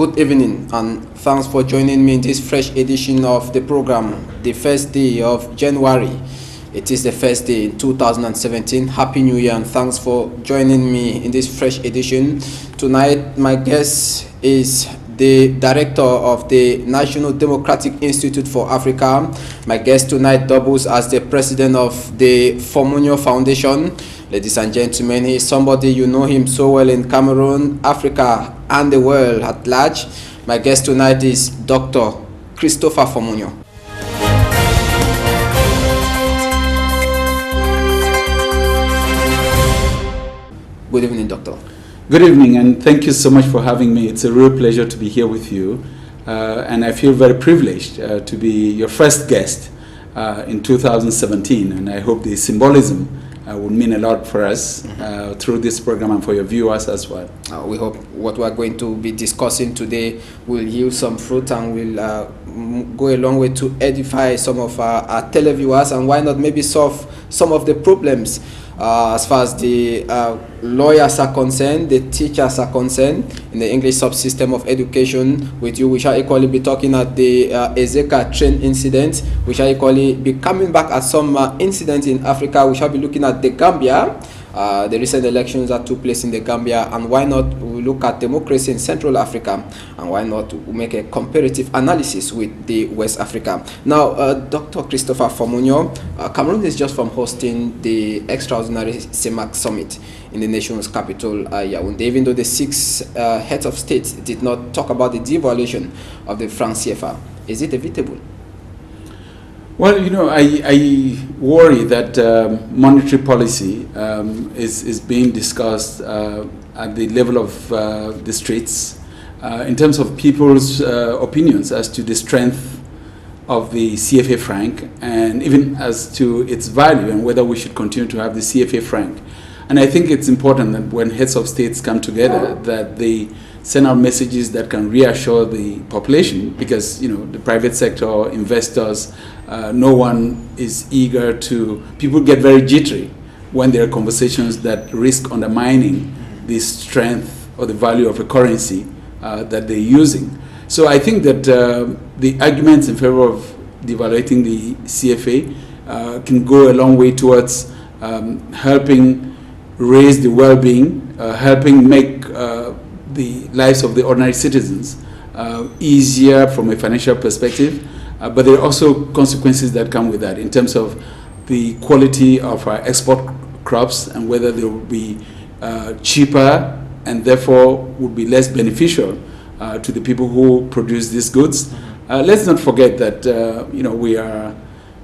Good evening and thanks for joining me in this fresh edition of the program, the first day of January. It is the first day in 2017. Happy New Year and thanks for joining me in this fresh edition. Tonight my guest is the director of the National Democratic Institute for Africa. My guest tonight doubles as the president of the Fomunyoh Foundation. Ladies and gentlemen, he is somebody you know him so well in Cameroon, Africa, and the world at large. My guest tonight is Dr. Christopher Fomunyoh. Good evening, Doctor. Good evening, and thank you so much for having me. It's a real pleasure to be here with you, and I feel very privileged to be your first guest in 2017, and I hope the symbolism would mean a lot for us through this program and for your viewers as well. We hope what we are going to be discussing today will yield some fruit and will go a long way to edify some of our televiewers, and why not maybe solve some of the problems as far as the lawyers are concerned, the teachers are concerned in the English subsystem of education. With you, we shall equally be talking at the Ezeka train incident. We shall equally be coming back at some incidents in Africa. We shall be looking at the Gambia, the recent elections that took place in the Gambia, and why not we look at democracy in Central Africa, and why not we make a comparative analysis with the West Africa. Now, Dr. Christopher Fomunyoh, Cameroon is just from hosting the extraordinary CEMAC summit in the nation's capital, Yaoundé, even though the six heads of state did not talk about the devaluation of the franc CFA. Is it evitable? Well, you know, I worry that monetary policy is being discussed at the level of the streets in terms of people's opinions as to the strength of the CFA franc and even as to its value and whether we should continue to have the CFA franc. And I think it's important that when heads of states come together that they send out messages that can reassure the population, because, you know, the private sector, investors, no one is eager to, people get very jittery when there are conversations that risk undermining the strength or the value of a currency that they're using. So I think that the arguments in favor of devaluating the CFA can go a long way towards helping raise the well-being, helping make the lives of the ordinary citizens easier from a financial perspective, but there are also consequences that come with that in terms of the quality of our export crops and whether they will be cheaper and therefore would be less beneficial to the people who produce these goods. Let's not forget that you know, we are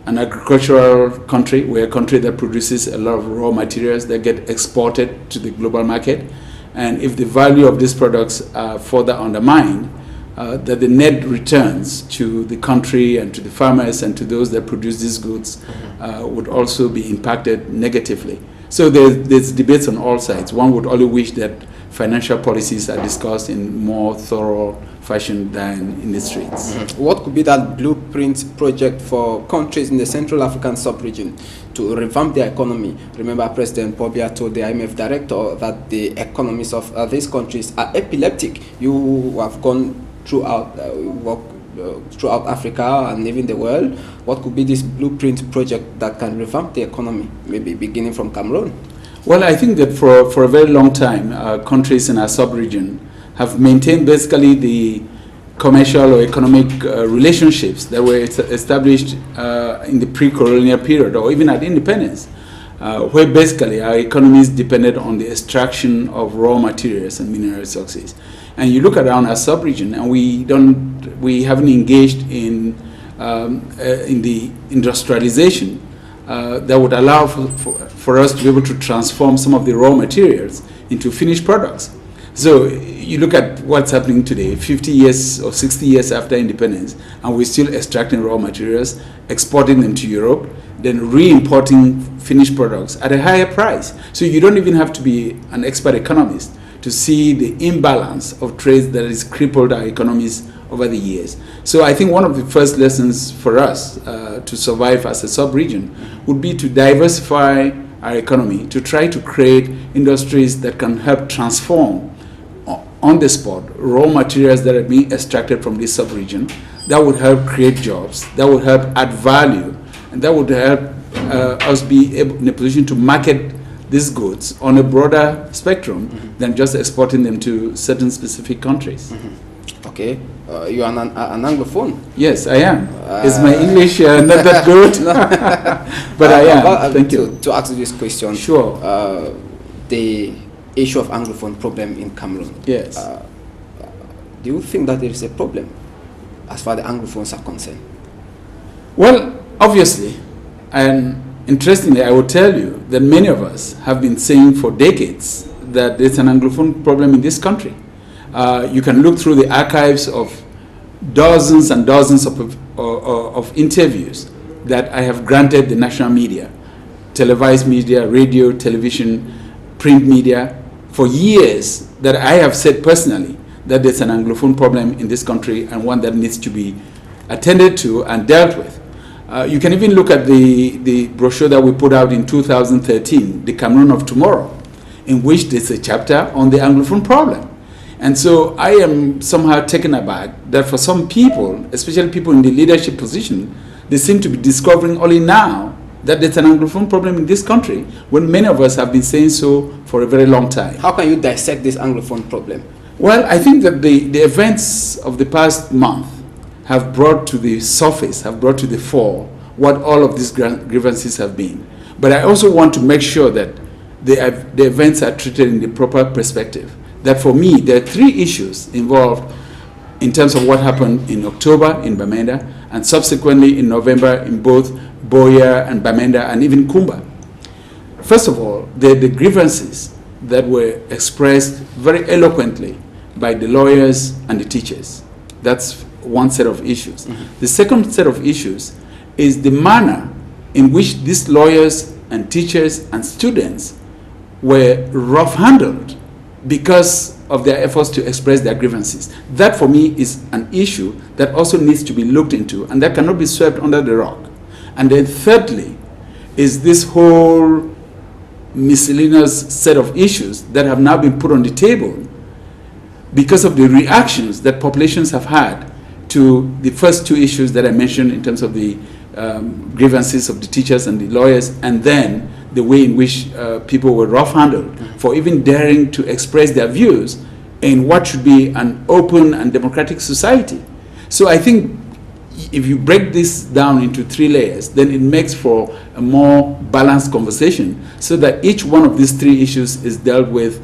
an agricultural country. We're a country that produces a lot of raw materials that get exported to the global market. And if the value of these products are further undermined, that the net returns to the country and to the farmers and to those that produce these goods would also be impacted negatively. So there's debates on all sides. One would only wish that financial policies are discussed in more thorough fashion than in the streets. What could be that blueprint project for countries in the Central African sub-region to revamp their economy? Remember, President Pobia told the IMF director that the economies of these countries are epileptic. You have gone throughout throughout Africa and even the world. What could be this blueprint project that can revamp the economy, maybe beginning from Cameroon? Well, I think that for a very long time, countries in our sub-region have maintained basically the commercial or economic relationships that were established in the pre-colonial period or even at independence, where basically our economies depended on the extraction of raw materials and mineral resources. And you look around our sub-region and we haven't engaged in the industrialization that would allow for us to be able to transform some of the raw materials into finished products. So you look at what's happening today, 50 years or 60 years after independence, and we're still extracting raw materials, exporting them to Europe, then re-importing finished products at a higher price. So you don't even have to be an expert economist to see the imbalance of trade that has crippled our economies over the years. So I think one of the first lessons for us to survive as a sub-region would be to diversify our economy, to try to create industries that can help transform on the spot raw materials that are being extracted from this sub-region that would help create jobs, that would help add value, and that would help us be able, in a position to market these goods on a broader spectrum than just exporting them to certain specific countries. Okay, you are an Anglophone. Yes, I am. Is my English not that good? But I am. Thank you. To ask you this question. Sure. The issue of Anglophone problem in Cameroon. Yes. Do you think that there is a problem as far as the Anglophones are concerned? Well, obviously, and interestingly, I will tell you that many of us have been saying for decades that there's an Anglophone problem in this country. You can look through the archives of dozens and dozens of interviews that I have granted the national media, televised media, radio, television, print media, for years, that I have said personally that there's an Anglophone problem in this country and one that needs to be attended to and dealt with. You can even look at the brochure that we put out in 2013, The Cameroon of Tomorrow, in which there's a chapter on the Anglophone problem. And so I am somehow taken aback that for some people, especially people in the leadership position, they seem to be discovering only now that there's an Anglophone problem in this country, when many of us have been saying so for a very long time. How can you dissect this Anglophone problem? Well, I think that the events of the past month have brought to the surface, have brought to the fore what all of these grievances have been. But I also want to make sure that the events are treated in the proper perspective. That for me, there are three issues involved in terms of what happened in October in Bamenda and subsequently in November in both Boya and Bamenda and even Kumba. First of all, the grievances that were expressed very eloquently by the lawyers and the teachers. That's one set of issues. The second set of issues is the manner in which these lawyers and teachers and students were rough-handled because of their efforts to express their grievances. That for me is an issue that also needs to be looked into and that cannot be swept under the rug. And then thirdly is this whole miscellaneous set of issues that have now been put on the table because of the reactions that populations have had to the first two issues that I mentioned in terms of the grievances of the teachers and the lawyers, and then the way in which people were rough-handled for even daring to express their views in what should be an open and democratic society. So I think if you break this down into three layers, then it makes for a more balanced conversation so that each one of these three issues is dealt with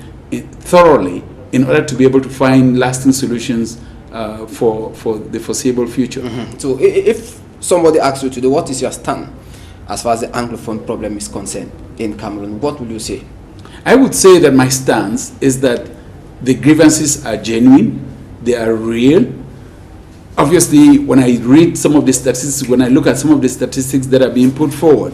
thoroughly in order to be able to find lasting solutions for the foreseeable future. So if somebody asks you today, what is your stand as far as the Anglophone problem is concerned in Cameroon, what will you say? I would say that my stance is that the grievances are genuine, they are real. Obviously, when I read some of the statistics, when I look at some of the statistics that are being put forward,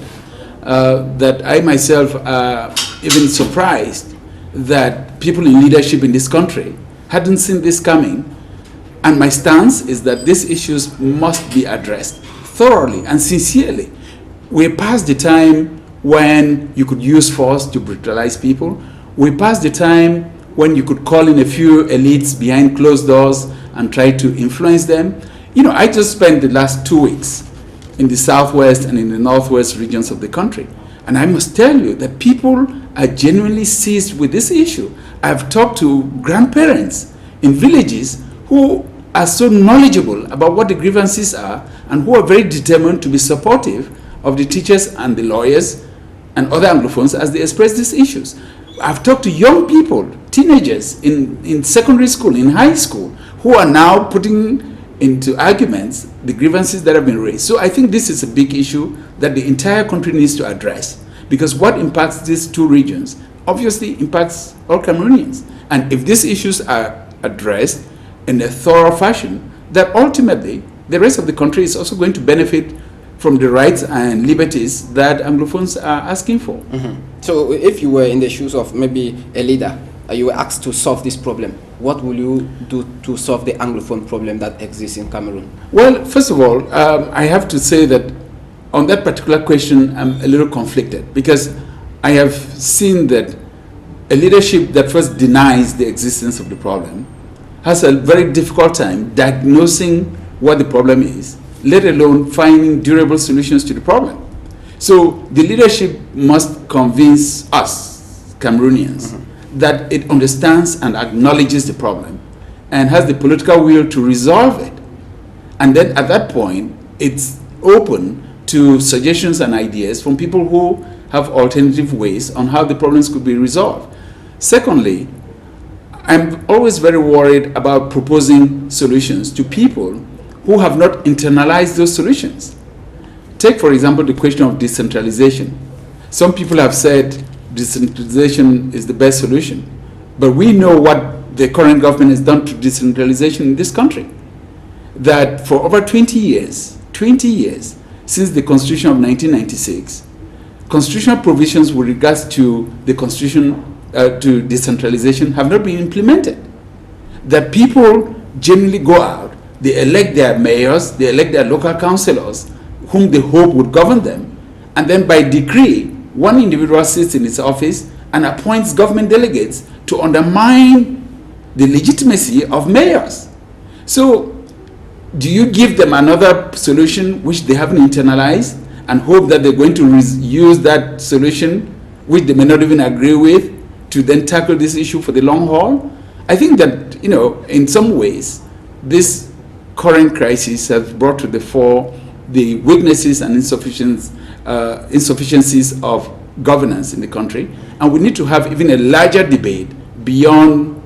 that I myself are even surprised that people in leadership in this country hadn't seen this coming. And my stance is that these issues must be addressed thoroughly and sincerely. We're past the time when you could use force to brutalize people. We're past the time when you could call in a few elites behind closed doors and try to influence them. You know, I just spent the last 2 weeks in the southwest and in the northwest regions of the country. And I must tell you that people are genuinely seized with this issue. I've talked to grandparents in villages who are so knowledgeable about what the grievances are and who are very determined to be supportive of the teachers and the lawyers and other Anglophones as they express these issues. I've talked to young people, teenagers in secondary school, in high school, who are now putting into arguments the grievances that have been raised. So I think this is a big issue that the entire country needs to address, because what impacts these two regions obviously impacts all Cameroonians. And if these issues are addressed in a thorough fashion, that ultimately the rest of the country is also going to benefit from the rights and liberties that Anglophones are asking for. So if you were in the shoes of maybe a leader, you were asked to solve this problem, what will you do to solve the Anglophone problem that exists in Cameroon? Well, first of all, I have to say that on that particular question, I'm a little conflicted, because I have seen that a leadership that first denies the existence of the problem has a very difficult time diagnosing what the problem is, let alone finding durable solutions to the problem. So the leadership must convince us, Cameroonians, that it understands and acknowledges the problem and has the political will to resolve it. And then at that point, it's open to suggestions and ideas from people who have alternative ways on how the problems could be resolved. Secondly, I'm always very worried about proposing solutions to people who have not internalized those solutions. Take, for example, the question of decentralization. Some people have said decentralization is the best solution, but we know what the current government has done to decentralization in this country. That for over 20 years, since the Constitution of 1996, constitutional provisions with regards to the Constitution to decentralization have not been implemented. That people generally go out, they elect their mayors, they elect their local councillors, whom they hope would govern them, and then by decree, one individual sits in his office and appoints government delegates to undermine the legitimacy of mayors. So, do you give them another solution which they haven't internalized and hope that they're going to use that solution, which they may not even agree with, to then tackle this issue for the long haul? I think that, in some ways, this current crisis has brought to the fore the weaknesses and insufficiencies of governance in the country, and we need to have even a larger debate beyond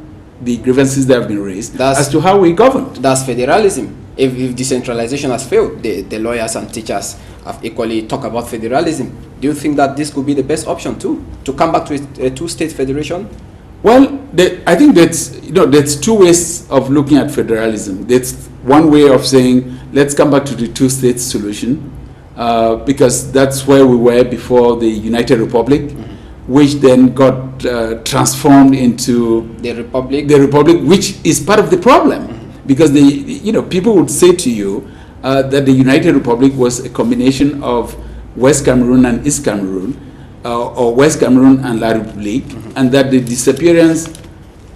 the grievances that have been raised as to how we govern. That's federalism. If decentralization has failed, the lawyers and teachers have equally talked about federalism. Do you think that this could be the best option too, to come back to a two-state federation? Well, I think there's two ways of looking at federalism. There's one way of saying, let's come back to the two-state solution, because that's where we were before the United Republic, which then got transformed into the Republic, which is part of the problem. Because people would say to you that the United Republic was a combination of West Cameroon and East Cameroon, or West Cameroon and La République, and that the disappearance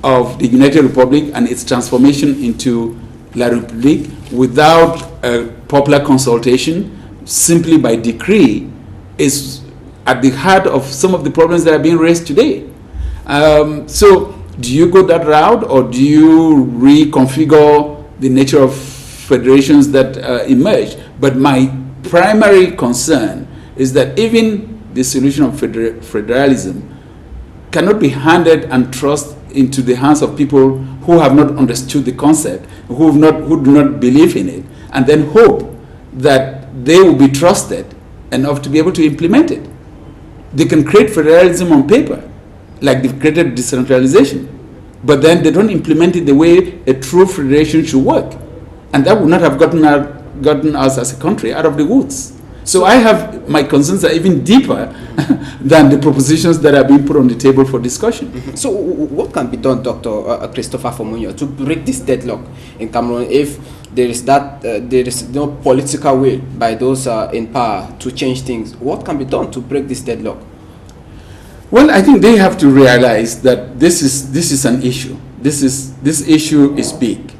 of the United Republic and its transformation into La République without a popular consultation, simply by decree, is at the heart of some of the problems that are being raised today. So, do you go that route, or do you reconfigure the nature of federations that emerge? But my primary concern is that even the solution of federalism cannot be handed and thrust into the hands of people who have not understood the concept, who do not believe in it, and then hope that they will be trusted enough to be able to implement it. They can create federalism on paper, like they've created decentralization, but then they don't implement it the way a true federation should work. And that would not have gotten us as a country out of the woods. So I have, my concerns are even deeper than the propositions that are being put on the table for discussion. So what can be done, Dr. Christopher Fomunyoh, to break this deadlock in Cameroon if there is no political will by those in power to change things? What can be done to break this deadlock? Well, I think they have to realize that this is an issue. This issue is big.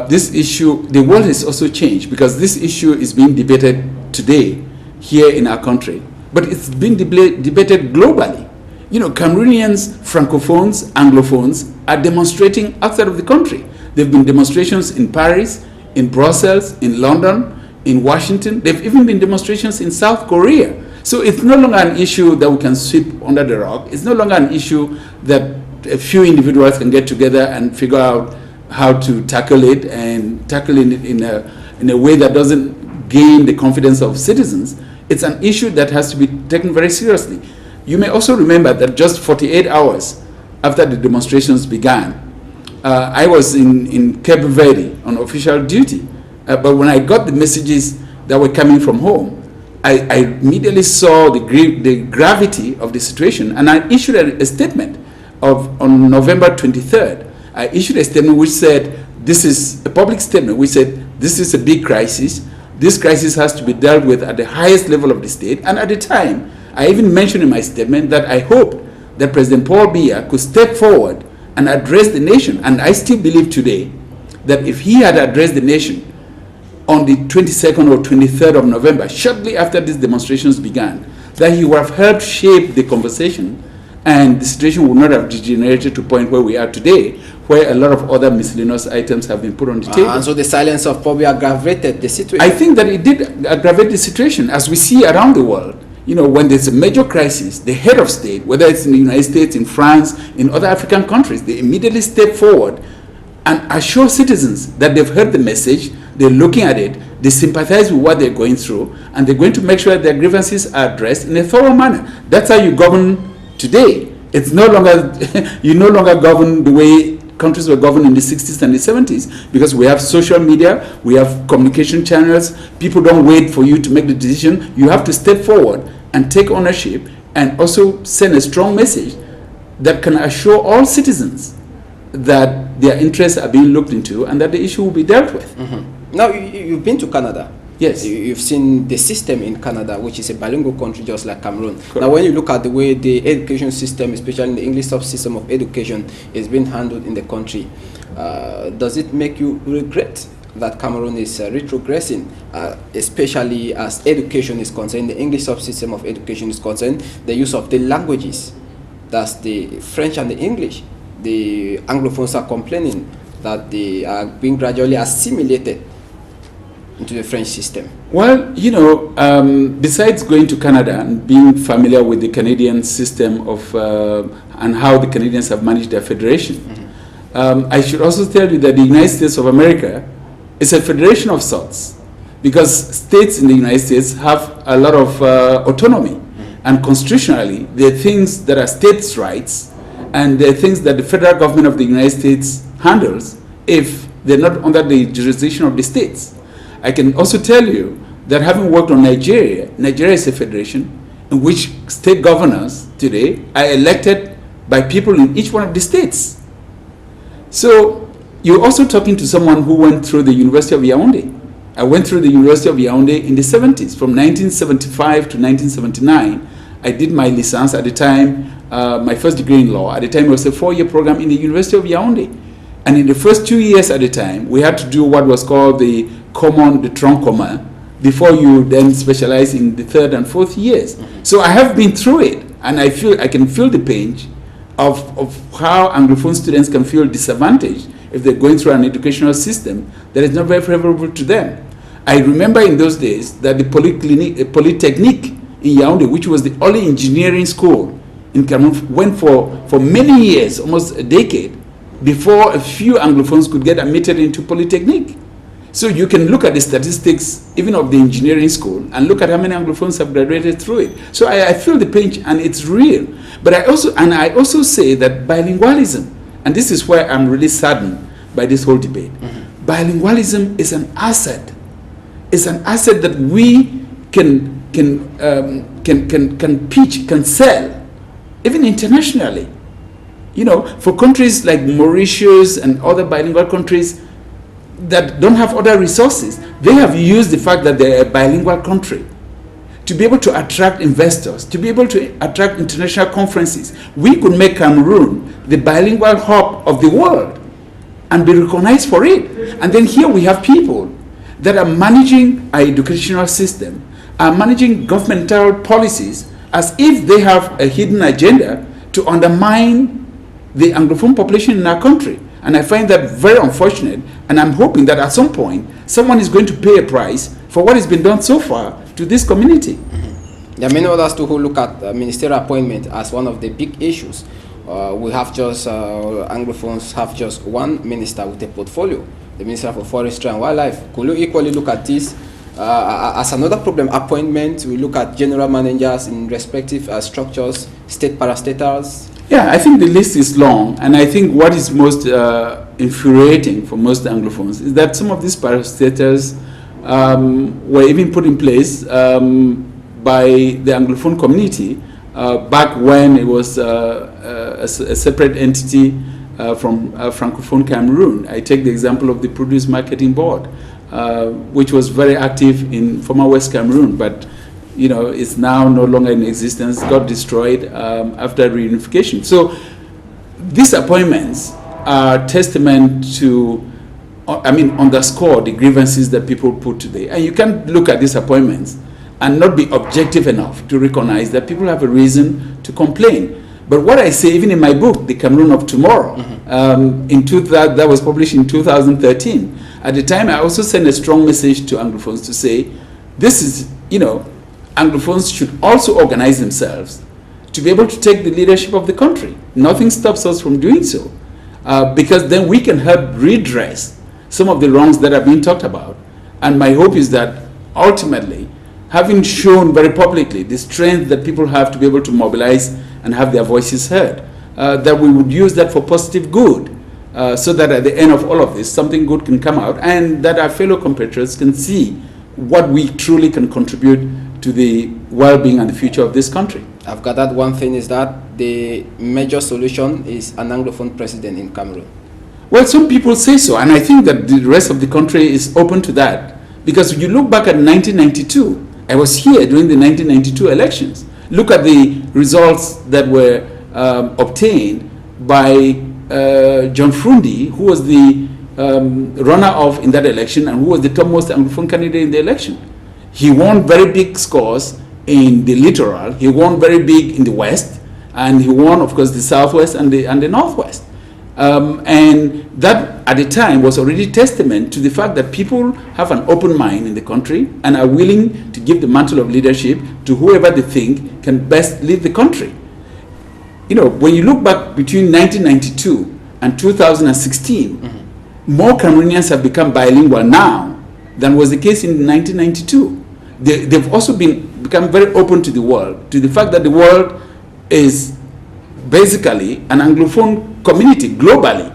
This issue, the world has also changed, because this issue is being debated today here in our country, but it's being debated globally. Cameroonians, Francophones, Anglophones are demonstrating outside of the country. There have been demonstrations in Paris, in Brussels, in London, in Washington. There have even been demonstrations in South Korea. So it's no longer an issue that we can sweep under the rug. It's no longer an issue that a few individuals can get together and figure out how to tackle it, and tackle it in a way that doesn't gain the confidence of citizens. It's an issue that has to be taken very seriously. You may also remember that just 48 hours after the demonstrations began, I was in Cape Verde on official duty. But when I got the messages that were coming from home, I immediately saw the gravity of the situation, and I issued a statement on November 23rd. I issued a statement which said, this is a public statement, which said, this is a big crisis. This crisis has to be dealt with at the highest level of the state. And at the time, I even mentioned in my statement that I hope that President Paul Biya could step forward and address the nation. And I still believe today that if he had addressed the nation on the 22nd or 23rd of November, shortly after these demonstrations began, that he would have helped shape the conversation, and the situation would not have degenerated to a point where we are today, where a lot of other miscellaneous items have been put on the table. And so the silence of probably aggravated the situation. I think that it did aggravate the situation, as we see around the world. You know, when there's a major crisis, the head of state, whether it's in the United States, in France, in other African countries, they immediately step forward and assure citizens that they've heard the message, they're looking at it, they sympathize with what they're going through, and they're going to make sure that their grievances are addressed in a thorough manner. That's how you govern today. It's no longer, you no longer govern the way countries were governed in the 60s and the 70s, because we have social media, we have communication channels, people don't wait for you to make the decision. You have to step forward and take ownership, and also send a strong message that can assure all citizens that their interests are being looked into and that the issue will be dealt with. Mm-hmm. Now, you've been to Canada. Yes. You've seen the system in Canada, which is a bilingual country just like Cameroon. Correct. Now, when you look at the way the education system, especially in the English subsystem of education, is being handled in the country, does it make you regret that Cameroon is retrogressing, especially as education is concerned, the English subsystem of education is concerned, the use of the languages, that's the French and the English? The Anglophones are complaining that they are being gradually assimilated into the French system. Well, you know, besides going to Canada and being familiar with the Canadian system of and how the Canadians have managed their federation, I should also tell you that the United States of America is a federation of sorts, because states in the United States have a lot of autonomy, and constitutionally there are things that are states' rights, and there are things that the federal government of the United States handles if they're not under the jurisdiction of the states. I can also tell you that having worked on Nigeria, Nigeria is a federation in which state governors today are elected by people in each one of the states. So you're also talking to someone who went through the University of Yaoundé. I went through the University of Yaoundé in the 70s, from 1975 to 1979. I did my license at the time, my first degree in law. At the time, it was a 4-year program in the University of Yaoundé. And in the first 2 years at the time, we had to do what was called the tronc commun, before you then specialize in the 3rd and 4th years. So I have been through it, and I can feel the pain of how Anglophone students can feel disadvantaged if they're going through an educational system that is not very favorable to them. I remember in those days that the Polytechnique in Yaoundé, which was the only engineering school in Cameroon, went for many years, almost a decade, before a few Anglophones could get admitted into Polytechnique. So you can look at the statistics even of the engineering school and look at how many Anglophones have graduated through it. So I feel the pinch, and it's real. But I also say that bilingualism, and this is where I'm really saddened by this whole debate. Bilingualism is an asset. It's an asset that we can pitch, can sell, even internationally. You know, for countries like Mauritius and other bilingual countries that don't have other resources, they have used the fact that they're a bilingual country to be able to attract investors, to be able to attract international conferences. We could make Cameroon the bilingual hub of the world and be recognized for it. And then here we have people that are managing our educational system, are managing governmental policies as if they have a hidden agenda to undermine the Anglophone population in our country. And I find that very unfortunate, and I'm hoping that at some point someone is going to pay a price for what has been done so far to this community. There are many others too who look at ministerial appointment as one of the big issues. We have just, Anglophones have just one minister with a portfolio, the Minister for Forestry and Wildlife. Could you equally look at this as another problem? Appointment, we look at general managers in respective structures, state parastatals. Yeah, I think the list is long, and I think what is most infuriating for most Anglophones is that some of these parastatals were even put in place by the Anglophone community back when it was a separate entity from Francophone Cameroon. I take the example of the Produce Marketing Board, which was very active in former West Cameroon, but you know, it's now no longer in existence, got destroyed after reunification. So these appointments are testament to, underscore the grievances that people put today. And you can't look at these appointments and not be objective enough to recognize that people have a reason to complain. But what I say, even in my book, The Cameroon of Tomorrow, that was published in 2013, at the time I also sent a strong message to Anglophones to say, this is, Anglophones should also organize themselves to be able to take the leadership of the country. Nothing stops us from doing so, because then we can help redress some of the wrongs that have been talked about. And my hope is that ultimately, having shown very publicly the strength that people have to be able to mobilize and have their voices heard, that we would use that for positive good, so that at the end of all of this, something good can come out, and that our fellow compatriots can see what we truly can contribute to the well-being and the future of this country. I've gathered one thing is that the major solution is an Anglophone president in Cameroon. Well, some people say so, and I think that the rest of the country is open to that. Because if you look back at 1992, I was here during the 1992 elections. Look at the results that were obtained by John Frundi, who was the runner-up in that election and who was the topmost Anglophone candidate in the election. He won very big scores in the littoral, he won very big in the west, and he won, of course, the southwest and the northwest. And that, at the time, was already testament to the fact that people have an open mind in the country and are willing to give the mantle of leadership to whoever they think can best lead the country. When you look back between 1992 and 2016, more Cameroonians have become bilingual now than was the case in 1992. They've also become very open to the world, to the fact that the world is basically an Anglophone community globally,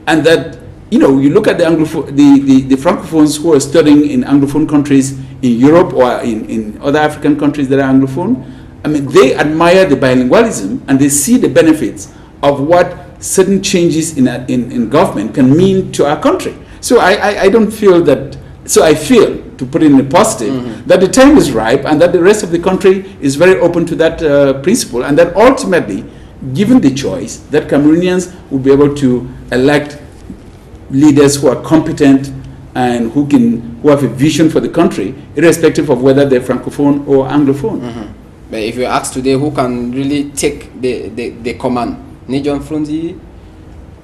and that you look at the Francophones who are studying in Anglophone countries in Europe or in other African countries that are Anglophone. I mean, they admire the bilingualism and they see the benefits of what certain changes in government can mean to our country. So I don't feel that. So I feel, to put it in a positive, that the time is ripe and that the rest of the country is very open to that principle, and that ultimately, given the choice, that Cameroonians will be able to elect leaders who are competent and who have a vision for the country, irrespective of whether they're Francophone or Anglophone. But if you ask today who can really take the command, John Frundi,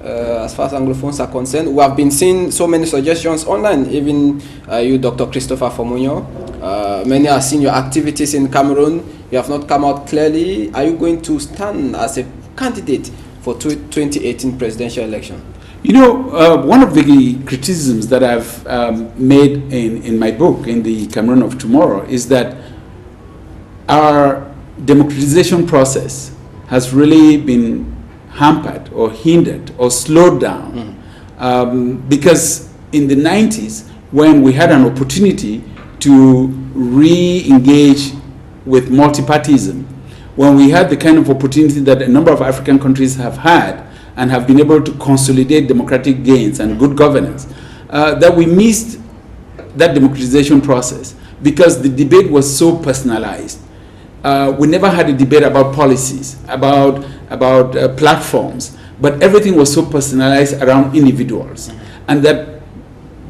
as far as Anglophones are concerned, we have been seeing so many suggestions online, even you, Dr. Christopher Fomunyoh. Many are seeing your activities in Cameroon. You have not come out clearly. Are you going to stand as a candidate for 2018 presidential election? One of the criticisms that I've made in my book, in The Cameroon of Tomorrow, is that our democratization process has really been hampered or hindered or slowed down because in the 90s, when we had an opportunity to re-engage with multipartyism, when we had the kind of opportunity that a number of African countries have had and have been able to consolidate democratic gains and good governance, that we missed that democratization process because the debate was so personalized. We never had a debate about policies, about platforms, but everything was so personalized around individuals. And that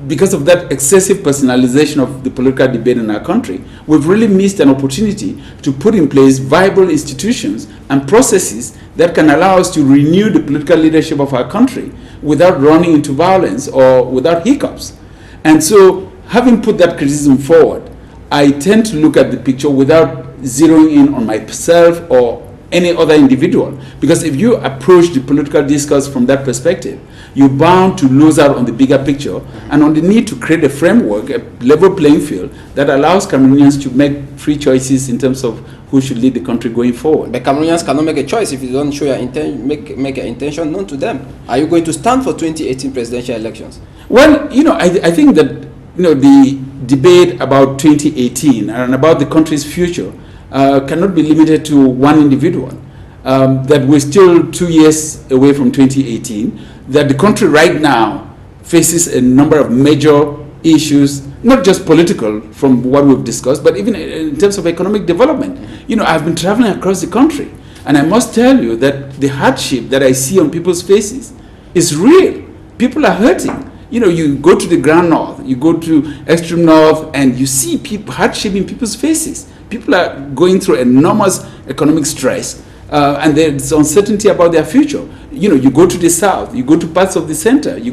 because of that excessive personalization of the political debate in our country, we've really missed an opportunity to put in place viable institutions and processes that can allow us to renew the political leadership of our country without running into violence or without hiccups. And so, having put that criticism forward, I tend to look at the picture without zeroing in on myself or any other individual. Because if you approach the political discourse from that perspective, you're bound to lose out on the bigger picture and on the need to create a framework, a level playing field that allows Cameroonians to make free choices in terms of who should lead the country going forward. But Cameroonians cannot make a choice if you don't show your make your intention known to them. Are you going to stand for 2018 presidential elections? Well, I think that the debate about 2018 and about the country's future cannot be limited to one individual. That we're still 2 years away from 2018, that the country right now faces a number of major issues, not just political from what we've discussed, but even in terms of economic development. I've been traveling across the country And I must tell you that the hardship that I see on people's faces is real. People are hurting. You know, you go to the Grand North, you go to extreme north, and you see hardship in people's faces. People are going through enormous economic stress, and there's uncertainty about their future. You know, you go to the south, you go to parts of the center, you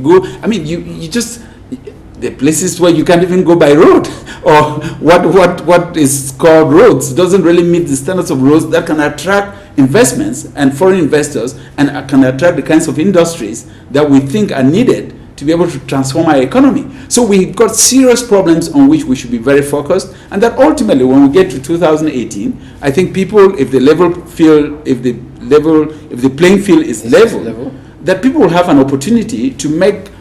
just, the places where you can't even go by road, or what is called roads doesn't really meet the standards of roads that can attract investments and foreign investors, and can attract the kinds of industries that we think are needed to be able to transform our economy. So we've got serious problems on which we should be very focused, and that ultimately, when we get to 2018, I think people, if the playing field is level, that people will have an opportunity to make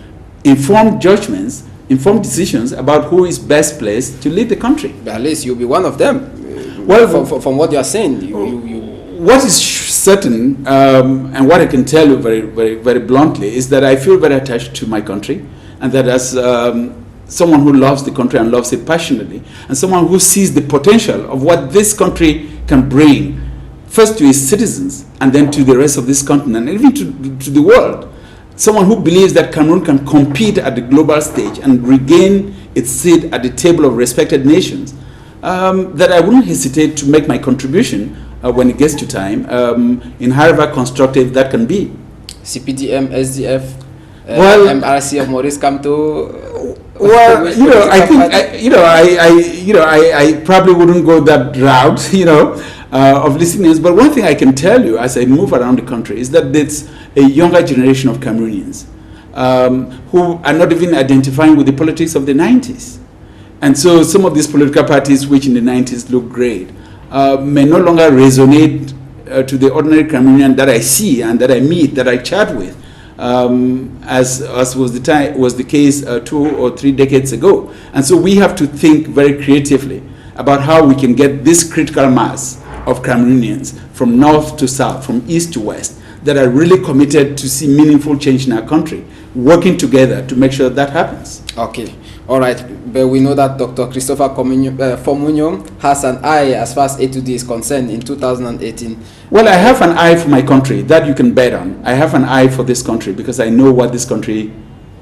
informed judgments, informed decisions about who is best placed to lead the country. But at least you'll be one of them. Well, from what you are saying, what is certain, and what I can tell you very, very, very bluntly, is that I feel very attached to my country, and that as someone who loves the country and loves it passionately, and someone who sees the potential of what this country can bring, first to its citizens, and then to the rest of this continent, and even to the world. Someone who believes that Cameroon can compete at the global stage and regain its seat at the table of respected nations, that I wouldn't hesitate to make my contribution when it gets to time, in however constructive that can be. CPDM, SDF, MRC of Maurice Kamto. Well, you know, I probably wouldn't go that route, you know, of listeners. But one thing I can tell you as I move around the country is that there's a younger generation of Cameroonians who are not even identifying with the politics of the 90s. And so some of these political parties, which in the 90s looked great, may no longer resonate to the ordinary Cameroonian that I see and that I meet, that I chat with, as was the case 2 or 3 decades ago. And so we have to think very creatively about how we can get this critical mass of Cameroonians from north to south, from east to west, that are really committed to see meaningful change in our country, working together to make sure that happens. Okay. All right, but we know that Dr. Christopher Fomunyoh has an eye as far as A2D is concerned in 2018. Well, I have an eye for my country, that you can bet on. I have an eye for this country because I know what this country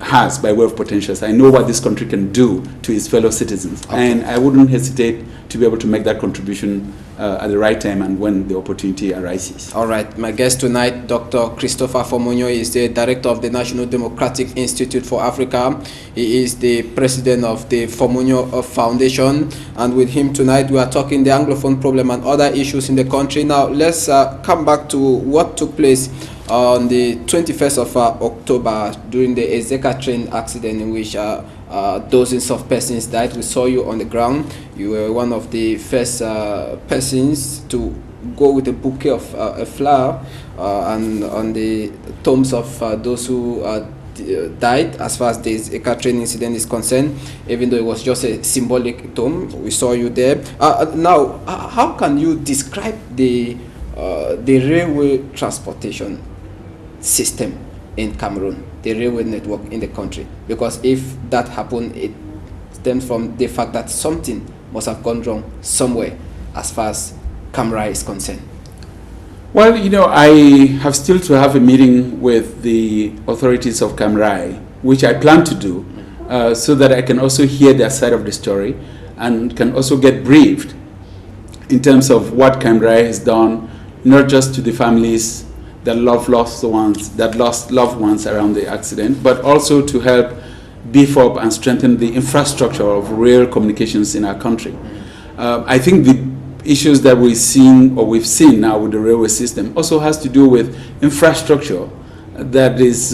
has by way of potentials. I know what this country can do to its fellow citizens. Okay. And I wouldn't hesitate to be able to make that contribution at the right time and when the opportunity arises. All right. My guest tonight, Dr. Christopher Fomunyoh, is the director of the National Democratic Institute for Africa. He is the president of the Fomunyoh Foundation. And with him tonight, we are talking the Anglophone problem and other issues in the country. Now, let's come back to what took place on the 21st of October during the Ezeka train accident in which dozens of persons died. We saw you on the ground. You were one of the first persons to go with a bouquet of a flower and on the tombs of those who died as far as the Ezeka train incident is concerned, even though it was just a symbolic tomb. We saw you there. Now, how can you describe the railway transportation system in Cameroon, the railway network in the country? Because if that happened, it stems from the fact that something must have gone wrong somewhere as far as Camera is concerned. Well, you know, I have still to have a meeting with the authorities of Camera, which I plan to do, so that I can also hear their side of the story and can also get briefed in terms of what Camera has done, not just to the families that lost loved ones around the accident, but also to help beef up and strengthen the infrastructure of rail communications in our country. I think the issues that we've seen now with the railway system also has to do with infrastructure that is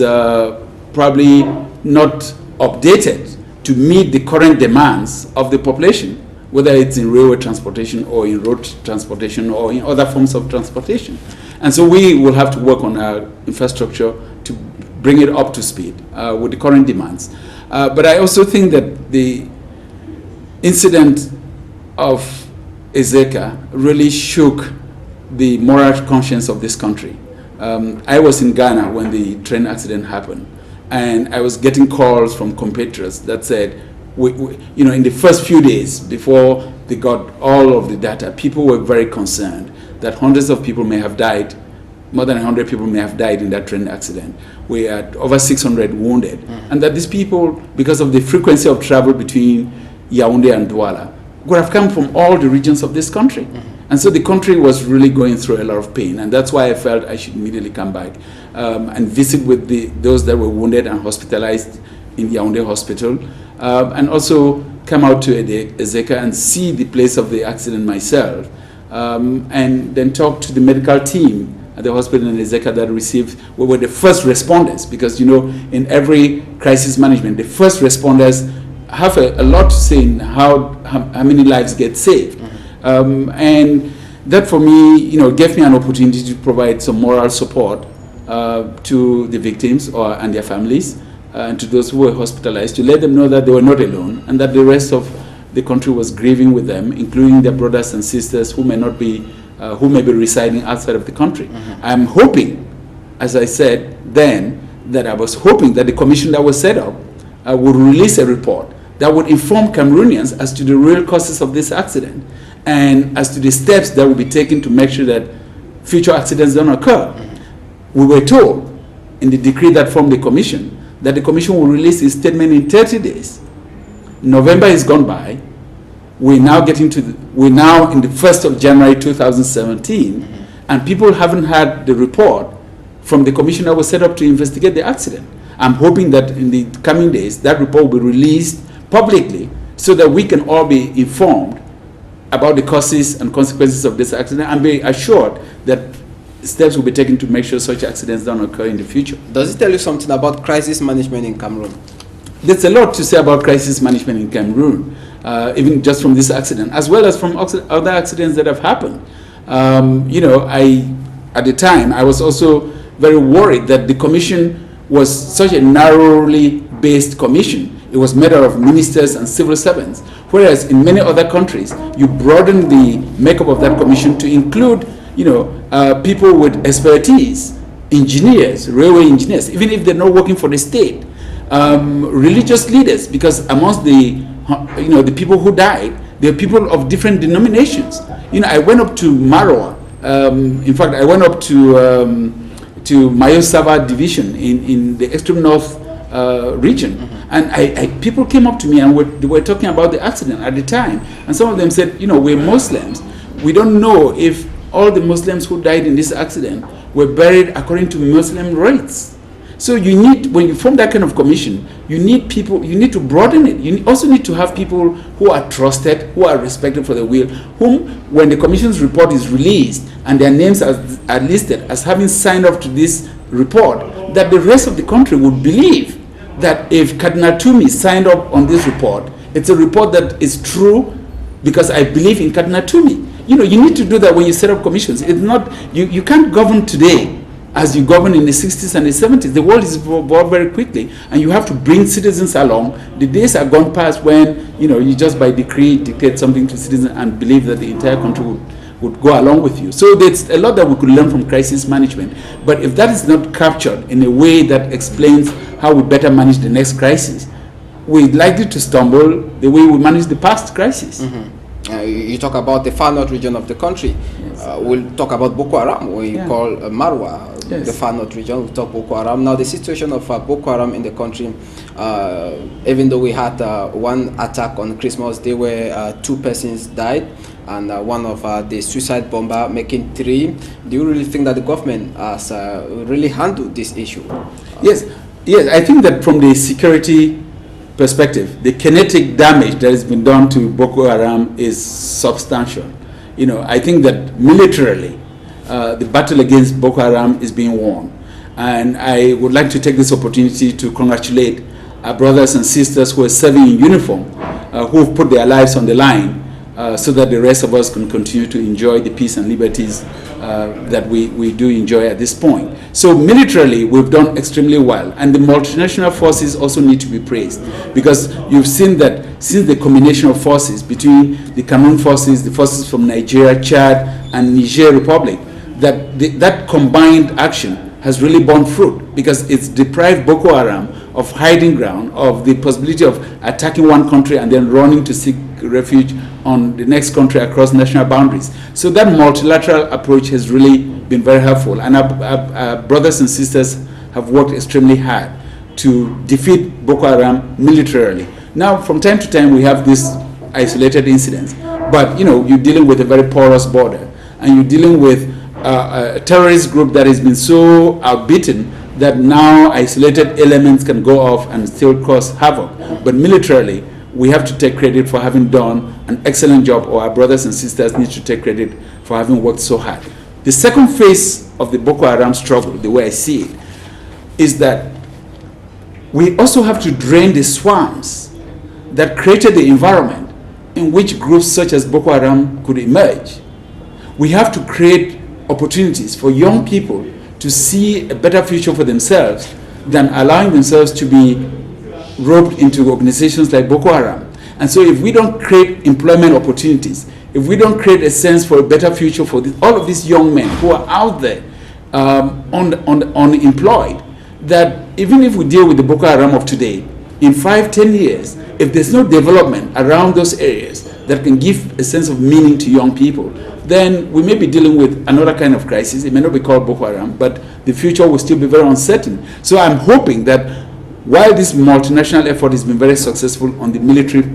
probably not updated to meet the current demands of the population, whether it's in railway transportation or in road transportation or in other forms of transportation. And so we will have to work on our infrastructure to bring it up to speed with the current demands. But I also think that the incident of Ezeka really shook the moral conscience of this country. I was in Ghana when the train accident happened, and I was getting calls from compatriots that said, you know, in the first few days before they got all of the data, people were very concerned that hundreds of people may have died, more than 100 people may have died in that train accident. We had over 600 wounded. And that these people, because of the frequency of travel between Yaoundé and Douala, would have come from all the regions of this country. And so the country was really going through a lot of pain. And that's why I felt I should immediately come back and visit with those that were wounded and hospitalized in Yaoundé Hospital. And also come out to Ezeka and see the place of the accident myself. And then talk to the medical team at the hospital in Ezeka that were the first responders, because in every crisis management, the first responders have a lot to say in how many lives get saved. And that for me, gave me an opportunity to provide some moral support to the victims and their families, and to those who were hospitalized, to let them know that they were not alone and that the rest of the country was grieving with them, including their brothers and sisters who may be residing outside of the country. I'm hoping, as I said then, that I was hoping that the commission that was set up would release a report that would inform Cameroonians as to the real causes of this accident and as to the steps that will be taken to make sure that future accidents don't occur. We were told in the decree that formed the commission that the commission will release its statement in 30 days. November is gone by. We're now in the 1st of January 2017, and people haven't had the report from the commission that was set up to investigate the accident. I'm hoping that in the coming days, that report will be released publicly so that we can all be informed about the causes and consequences of this accident and be assured that steps will be taken to make sure such accidents don't occur in the future. Does it tell you something about crisis management in Cameroon? There's a lot to say about crisis management in Cameroon, even just from this accident, as well as from other accidents that have happened. At the time, I was also very worried that the commission was such a narrowly based commission. It was made out of ministers and civil servants, whereas in many other countries, you broaden the makeup of that commission to include, people with expertise, engineers, railway engineers, even if they're not working for the state, religious leaders, because amongst the people who died, there are people of different denominations. I went up to Maroa. In fact, I went up to Mayo Sava division in the extreme north region. And people came up to me and they were talking about the accident at the time. And some of them said, we're Muslims. We don't know if all the Muslims who died in this accident were buried according to Muslim rites. So when you form that kind of commission, you need to broaden it. You also need to have people who are trusted, who are respected for the will, whom, when the commission's report is released and their names are listed as having signed up to this report, that the rest of the country would believe that if Cardinal Toomey signed up on this report, it's a report that is true because I believe in Cardinal Toomey. You need to do that when you set up commissions. It's not, you can't govern today as you govern in the 60s and the 70s. The world is evolved very quickly, and you have to bring citizens along. The days are gone past when, you just by decree dictate something to citizens and believe that the entire country would go along with you. So there's a lot that we could learn from crisis management. But if that is not captured in a way that explains how we better manage the next crisis, we're likely to stumble the way we managed the past crisis. You talk about the far north region of the country. Yes. We'll talk about Boko Haram, we call Marwa, yes. The far north region. We'll talk Boko Haram. Now, the situation of Boko Haram in the country, even though we had one attack on Christmas Day where 2 persons died, and one of the suicide bomber making 3. Do you really think that the government has really handled this issue? Yes, I think that from the security perspective, the kinetic damage that has been done to Boko Haram is substantial. I think that militarily, the battle against Boko Haram is being won. And I would like to take this opportunity to congratulate our brothers and sisters who are serving in uniform, who have put their lives on the line so that the rest of us can continue to enjoy the peace and liberties that we do enjoy at this point. So militarily, we've done extremely well. And the multinational forces also need to be praised, because you've seen that since the combination of forces between the Cameroon forces, the forces from Nigeria, Chad, and Niger Republic, that combined action has really borne fruit, because it's deprived Boko Haram of hiding ground, of the possibility of attacking one country and then running to seek refuge on the next country across national boundaries. So that multilateral approach has really been very helpful, and our brothers and sisters have worked extremely hard to defeat Boko Haram militarily. Now, from time to time, we have these isolated incidents, but you're dealing with a very porous border, and you're dealing with a terrorist group that has been so outbeaten that now isolated elements can go off and still cause havoc. But militarily, we have to take credit for having done an excellent job, or our brothers and sisters need to take credit for having worked so hard. The second phase of the Boko Haram struggle, the way I see it, is that we also have to drain the swamps that created the environment in which groups such as Boko Haram could emerge. We have to create opportunities for young people to see a better future for themselves than allowing themselves to be roped into organizations like Boko Haram. And so if we don't create employment opportunities, if we don't create a sense for a better future for all of these young men who are out there unemployed, that even if we deal with the Boko Haram of today, in 5-10 years, if there's no development around those areas that can give a sense of meaning to young people, then we may be dealing with another kind of crisis. It may not be called Boko Haram, but the future will still be very uncertain. So I'm hoping that while this multinational effort has been very successful on the military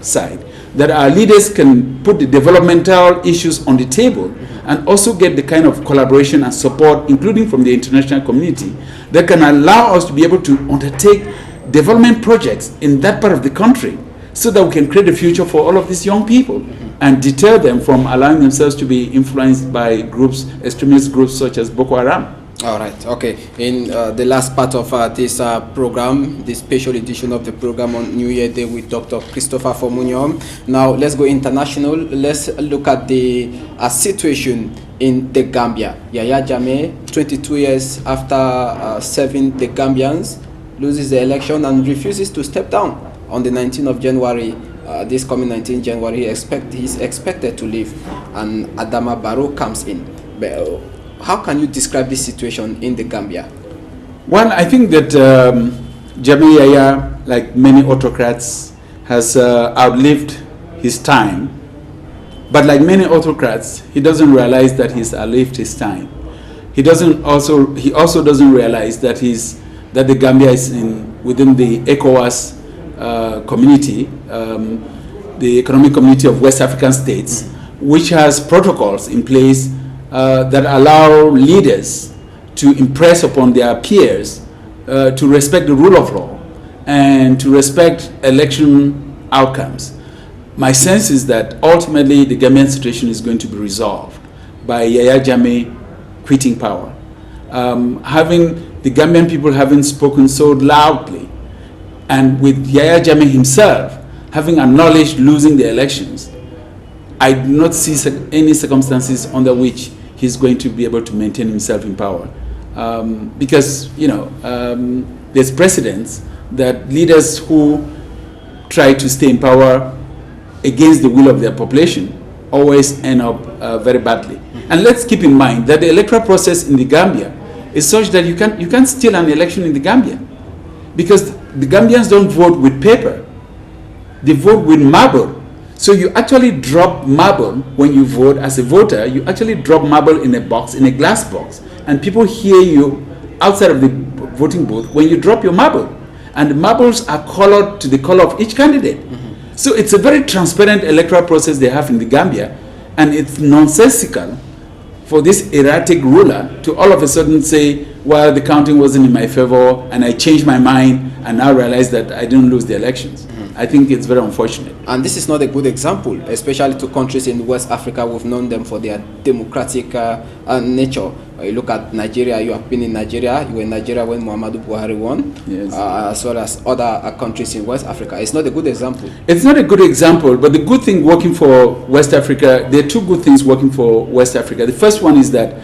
side, that our leaders can put the developmental issues on the table and also get the kind of collaboration and support, including from the international community, that can allow us to be able to undertake development projects in that part of the country so that we can create a future for all of these young people and deter them from allowing themselves to be influenced by groups, extremist groups such as Boko Haram. All right, okay. In the last part of this program, this special edition of the program on New Year Day with Dr. Christopher Fomunyoh. Now, let's go international. Let's look at the situation in the Gambia. Yaya Jammeh, 22 years after serving the Gambians, loses the election and refuses to step down on the 19th of January. This coming 19th January, he's expected to leave, and Adama Barrow comes in. But, how can you describe this situation in the Gambia? Well, I think that Jammeh Yahya, like many autocrats, has outlived his time. But like many autocrats, he doesn't realize that he's outlived his time. He also doesn't realize that the Gambia is within the ECOWAS community, the Economic Community of West African States, which has protocols in place that allow leaders to impress upon their peers to respect the rule of law and to respect election outcomes. My sense is that ultimately the Gambian situation is going to be resolved by Yahya Jammeh quitting power. Having the Gambian people having spoken so loudly, and with Yahya Jammeh himself having acknowledged losing the elections, I do not see any circumstances under which he's going to be able to maintain himself in power. Because, there's precedents that leaders who try to stay in power against the will of their population always end up very badly. And let's keep in mind that the electoral process in the Gambia is such that you can't steal an election in the Gambia, because the Gambians don't vote with paper, they vote with marble. So you actually drop marble when you vote as a voter. You actually drop marble in a box, in a glass box, and people hear you outside of the voting booth when you drop your marble. And the marbles are colored to the color of each candidate. So it's a very transparent electoral process they have in the Gambia, and it's nonsensical for this erratic ruler to all of a sudden say, well, the counting wasn't in my favor, and I changed my mind, and now realize that I didn't lose the elections. I think it's very unfortunate. And this is not a good example, especially to countries in West Africa. We've known them for their democratic nature. You look at Nigeria, you have been in Nigeria, you were in Nigeria when Muhammadu Buhari won, yes. As well as other countries in West Africa. It's not a good example. It's not a good example, but the good thing working for West Africa, there are two good things working for West Africa. The first one is that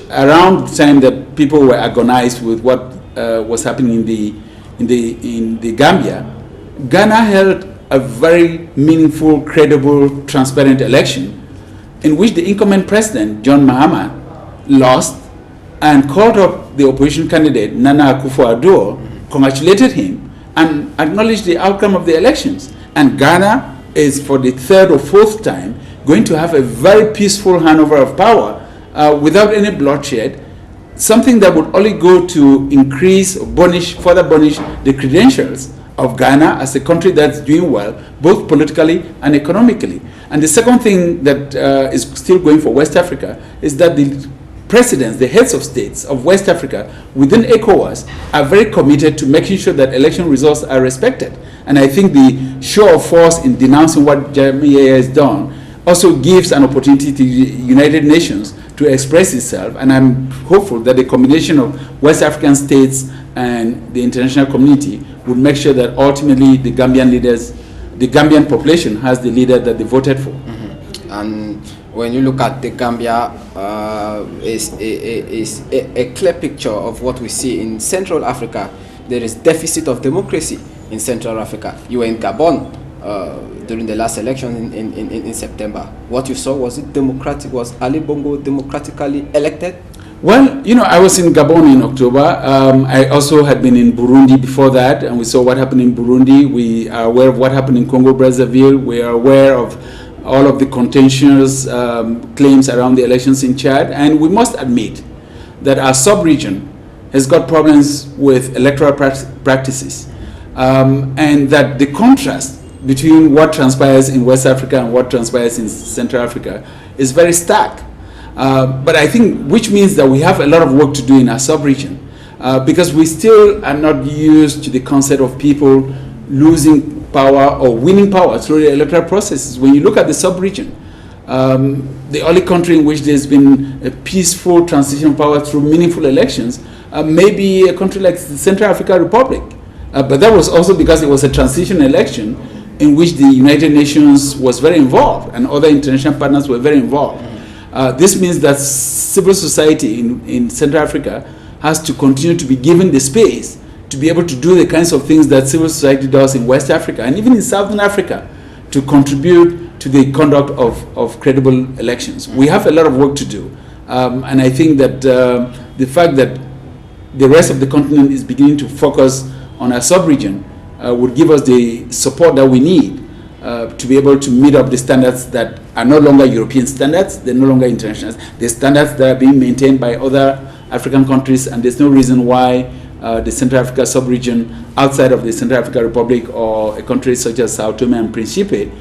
around the time that people were agonized with what was happening in the Gambia, Ghana held a very meaningful, credible, transparent election in which the incumbent president, John Mahama, lost and called up the opposition candidate, Nana Akufo-Addo, congratulated him and acknowledged the outcome of the elections. And Ghana is for the third or fourth time going to have a very peaceful handover of power without any bloodshed, something that would only go to increase or further burnish the credentials of Ghana as a country that's doing well, both politically and economically. And the second thing that is still going for West Africa is that the presidents, the heads of states of West Africa within ECOWAS are very committed to making sure that election results are respected. And I think the show of force in denouncing what Jamia has done also gives an opportunity to the United Nations to express itself. And I'm hopeful that the combination of West African states and the international community will make sure that ultimately the Gambian leaders, the Gambian population has the leader that they voted for. Mm-hmm. And when you look at the Gambia, is a clear picture of what we see in Central Africa. There is deficit of democracy in Central Africa. You were in Gabon during the last election in September. What you saw, was it democratic? Was Ali Bongo democratically elected? Well, I was in Gabon in October. I also had been in Burundi before that, and we saw what happened in Burundi. We are aware of what happened in Congo-Brazzaville. We are aware of all of the contentious claims around the elections in Chad, and we must admit that our sub-region has got problems with electoral practices, and that the contrast between what transpires in West Africa and what transpires in Central Africa is very stark. But I think, which means that we have a lot of work to do in our sub-region, because we still are not used to the concept of people losing power or winning power through the electoral processes. When you look at the sub-region, the only country in which there's been a peaceful transition of power through meaningful elections may be a country like the Central African Republic. But that was also because it was a transition election in which the United Nations was very involved and other international partners were very involved. This means that civil society in Central Africa has to continue to be given the space to be able to do the kinds of things that civil society does in West Africa and even in Southern Africa to contribute to the conduct of credible elections. We have a lot of work to do. And I think that the fact that the rest of the continent is beginning to focus on our sub-region would give us the support that we need to be able to meet up the standards that are no longer European standards, they're no longer international. They're standards that are being maintained by other African countries, and there's no reason why the Central Africa sub-region outside of the Central African Republic or a country such as Sao Tome and Principe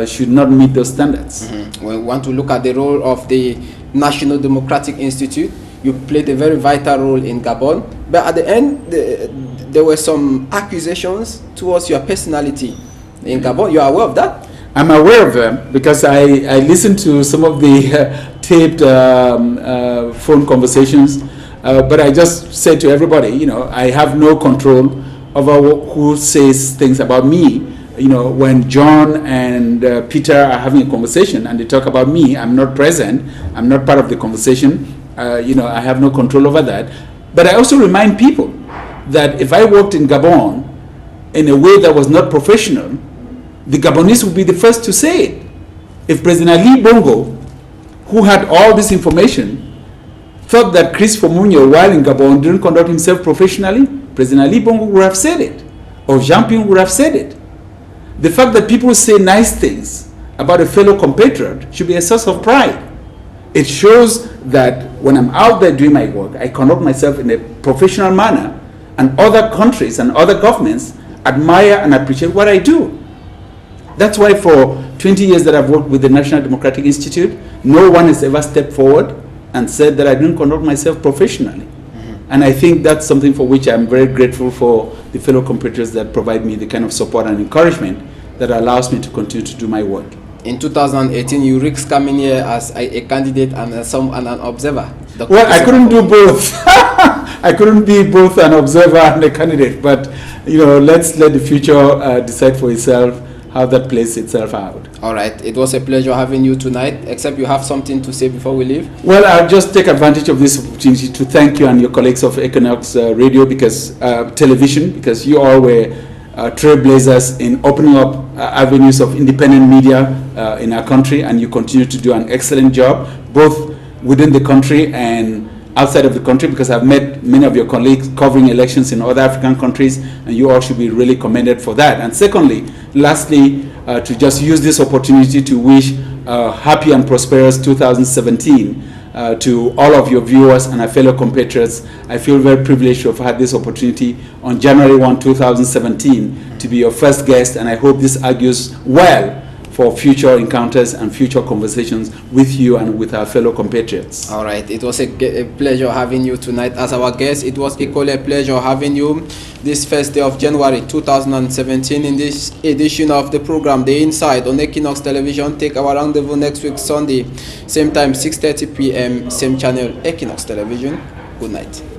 should not meet those standards. Mm-hmm. We want to look at the role of the National Democratic Institute. You played a very vital role in Gabon, but at the end, there were some accusations towards your personality in Gabon. You are aware of that? I'm aware of them because I listened to some of the taped phone conversations, but I just said to everybody, I have no control over who says things about me. When John and Peter are having a conversation and they talk about me, I'm not present, I'm not part of the conversation, I have no control over that. But I also remind people that if I worked in Gabon in a way that was not professional, the Gabonese would be the first to say it. If President Ali Bongo, who had all this information, thought that Chris Fomunyoh, while in Gabon, didn't conduct himself professionally, President Ali Bongo would have said it, or Jean-Pierre would have said it. The fact that people say nice things about a fellow compatriot should be a source of pride. It shows that when I'm out there doing my work, I conduct myself in a professional manner, and other countries and other governments admire and appreciate what I do. That's why for 20 years that I've worked with the National Democratic Institute, no one has ever stepped forward and said that I didn't conduct myself professionally. Mm-hmm. And I think that's something for which I'm very grateful for the fellow compatriots that provide me the kind of support and encouragement that allows me to continue to do my work. In 2018, you risked coming here as a candidate and an observer. Well, I couldn't do both. I couldn't be both an observer and a candidate, but let's let the future decide for itself how that plays itself out. All right. It was a pleasure having you tonight, except you have something to say before we leave. Well, I'll just take advantage of this opportunity to thank you and your colleagues of Equinoxe Radio, because television, because you all were trailblazers in opening up avenues of independent media in our country, and you continue to do an excellent job, both within the country and outside of the country, because I've met many of your colleagues covering elections in other African countries, and you all should be really commended for that. And secondly, lastly, to just use this opportunity to wish a happy and prosperous 2017 to all of your viewers and our fellow compatriots. I feel very privileged to have had this opportunity on January 1, 2017 to be your first guest, and I hope this argues well for future encounters and future conversations with you and with our fellow compatriots. All right, it was a pleasure having you tonight as our guest. It was equally a pleasure having you this first day of January 2017 in this edition of the program The Inside on Equinoxe Television. Take our rendezvous next week Sunday, same time 6:30 p.m., same channel, Equinoxe Television. Good night.